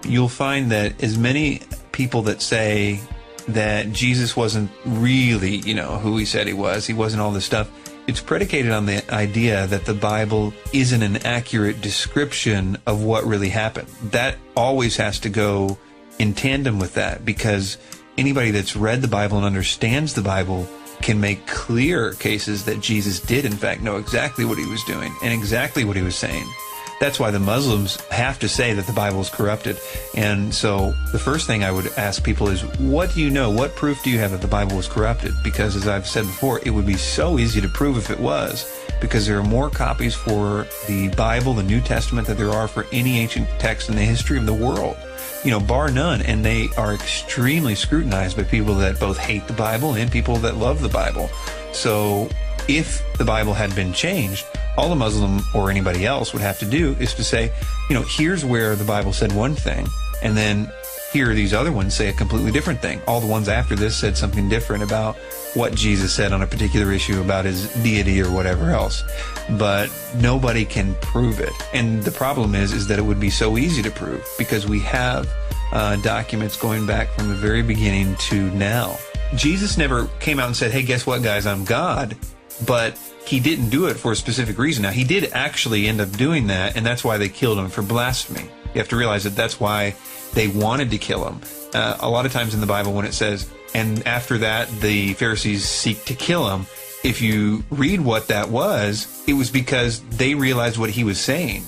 you'll find that as many people that say that Jesus wasn't really, who he said he wasn't all this stuff, it's predicated on the idea that the Bible isn't an accurate description of what really happened. That always has to go in tandem with that, because anybody that's read the Bible and understands the Bible can make clear cases that Jesus did, in fact, know exactly what he was doing and exactly what he was saying. That's why the Muslims have to say that the Bible is corrupted. And so the first thing I would ask people is, what do you know? What proof do you have that the Bible was corrupted? Because as I've said before, it would be so easy to prove if it was, because there are more copies for the Bible, the New Testament, than there are for any ancient text in the history of the world, bar none. And they are extremely scrutinized by people that both hate the Bible and people that love the Bible. So if the Bible had been changed, all a Muslim or anybody else would have to do is to say, here's where the Bible said one thing, and then here these other ones say a completely different thing. All the ones after this said something different about what Jesus said on a particular issue about his deity or whatever else. But nobody can prove it. And the problem is that it would be so easy to prove, because we have documents going back from the very beginning to now. Jesus never came out and said, hey, guess what, guys, I'm God. But he didn't do it for a specific reason. Now, he did actually end up doing that, and that's why they killed him, for blasphemy. You have to realize that that's why they wanted to kill him. A lot of times in the Bible when it says, and after that the Pharisees seek to kill him, if you read what that was, it was because they realized what he was saying.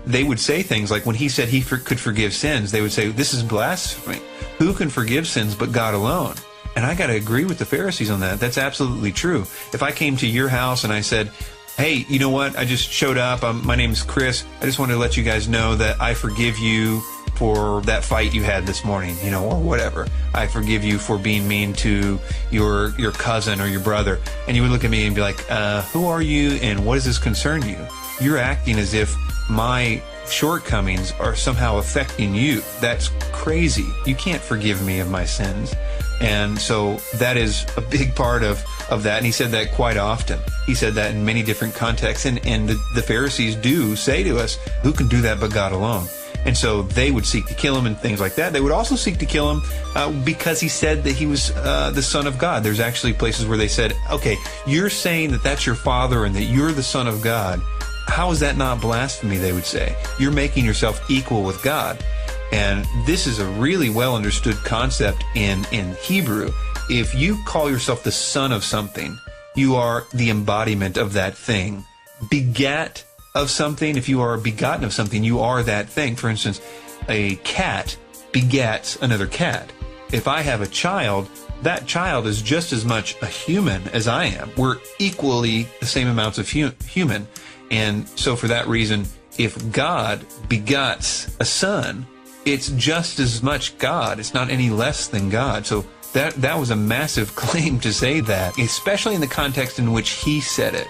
They would say things like, when he said he could forgive sins, they would say, this is blasphemy. Who can forgive sins but God alone? And I got to agree with the Pharisees on that. That's absolutely true. If I came to your house and I said, hey, you know what? I just showed up. My name's Chris. I just wanted to let you guys know that I forgive you for that fight you had this morning, or whatever. I forgive you for being mean to your cousin or your brother. And you would look at me and be like, who are you and what does this concern you? You're acting as if my shortcomings are somehow affecting you. That's crazy. You can't forgive me of my sins. And so that is a big part of that. And he said that quite often. He said that in many different contexts. And the Pharisees do say to us, who can do that but God alone? And so they would seek to kill him and things like that. They would also seek to kill him because he said that he was the Son of God. There's actually places where they said, okay, you're saying that that's your Father and that you're the Son of God. How is that not blasphemy, they would say? You're making yourself equal with God. And this is a really well understood concept in Hebrew. If you call yourself the son of something, you are the embodiment of that thing. Begat of something, if you are begotten of something, you are that thing. For instance, a cat begets another cat. If I have a child, that child is just as much a human as I am. We're equally the same amounts of human. And so for that reason, if God begots a son, it's just as much God. It's not any less than God. So that was a massive claim to say that, especially in the context in which he said it.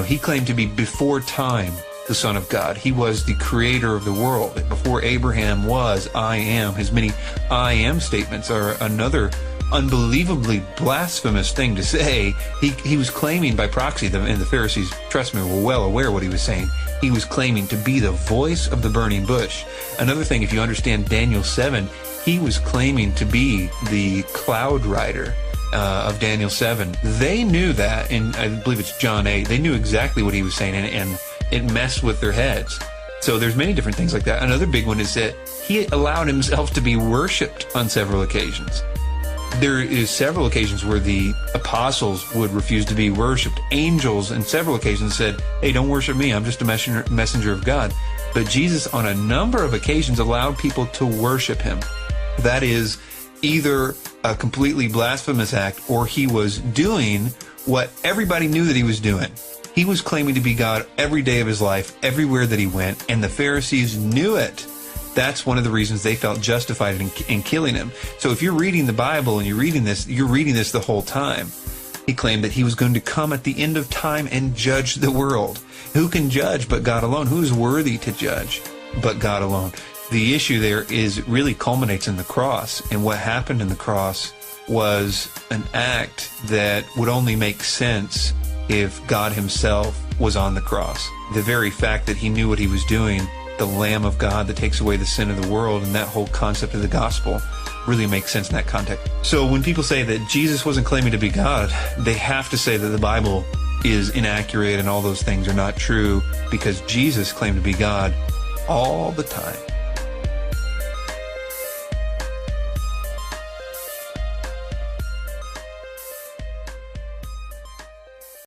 He claimed to be before time the Son of God. He was the creator of the world. Before Abraham was, I am. His many I am statements are another unbelievably blasphemous thing to say. He was claiming by proxy, and the Pharisees, trust me, were well aware what he was saying. He was claiming to be the voice of the burning bush. Another thing, if you understand Daniel 7, he was claiming to be the cloud rider of Daniel 7. They knew that, and I believe it's John 8. They knew exactly what he was saying, and it messed with their heads. So there's many different things like that. Another big one is that he allowed himself to be worshipped on several occasions. There is several occasions where the apostles would refuse to be worshipped. Angels on several occasions said, hey, don't worship me. I'm just a messenger of God. But Jesus on a number of occasions allowed people to worship him. That is either a completely blasphemous act or he was doing what everybody knew that he was doing. He was claiming to be God every day of his life, everywhere that he went, and the Pharisees knew it. That's one of the reasons they felt justified in killing him. So if you're reading the Bible and you're reading this the whole time. He claimed that he was going to come at the end of time and judge the world. Who can judge but God alone? Who is worthy to judge but God alone? The issue there really culminates in the cross. And what happened in the cross was an act that would only make sense if God himself was on the cross. The very fact that he knew what he was doing the Lamb of God that takes away the sin of the world, and that whole concept of the gospel really makes sense in that context. So when people say that Jesus wasn't claiming to be God, they have to say that the Bible is inaccurate and all those things are not true, because Jesus claimed to be God all the time.